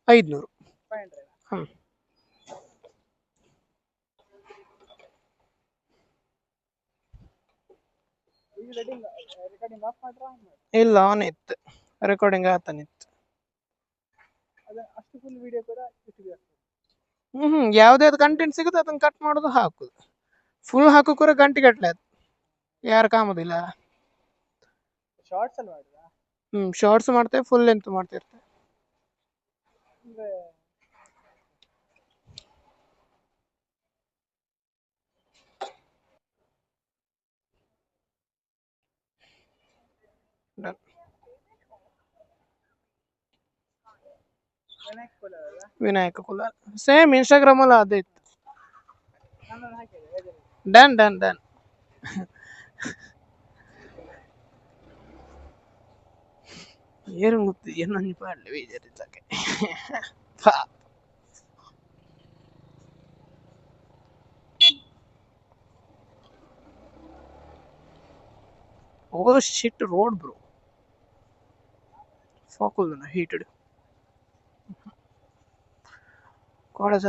500. 500. ಹ್ಮ್. ಈಗ recording of ಮಾಡ್ರ ಇಲ್ಲ, ಆನ್ ಇತ್ತು, ರೆಕಾರ್ಡಿಂಗ್ ಆತನಿತ್ತು. ಅದ ಅಷ್ಟು ಫುಲ್ ವಿಡಿಯೋ ಕೂಡ ಇಟ್ಟಿದೆ. ಯಾವ್ದಾವ್ದು ಕಂಟೆಂಟ್ ಸಿಗುತ್ತೆ ಅದನ್ನ ಕಟ್ ಮಾಡೋದು ಹಾಕುದು. ಫುಲ್ ಹಾಕೋ ಕೂಡ ಗಂಟೆ ಗಟ್ಟಲೆ ಅದು ಯಾರು ಕಾಮುದಿಲ್ಲ. ಶಾರ್ಟ್ಸ್ ಅಲ್ಲಿ ಮಾಡಿದ್ರಾ? ಶಾರ್ಟ್ಸ್ ಮಾಡ್ತೇವೆ, ಫುಲ್ ಲೆಂತ್ ಮಾಡ್ತಿರ್ತೇವೆ. ಅಂದ್ರೆ Done. ವಿನಾಯಕ್ ಕೋಲಾರ್ ಅಲ್ಲ? ವಿನಾಯಕ ಕುಲ ಸೇಮ್ ಇನ್ಸ್ಟಾಗ್ರಾಮ್ ಅಲ್ಲ ಅದೇ ಇತ್ತು. ನಾನು ಹಾಕಿದೆ. Done done done. ಏನು ಗೊತ್ತು ಏನು ಪಾಡ್ಲಿ ಬೇಜಾರಿದ್ದಾಗೆ. Oh shit, road bro. Fuck all the heated. God has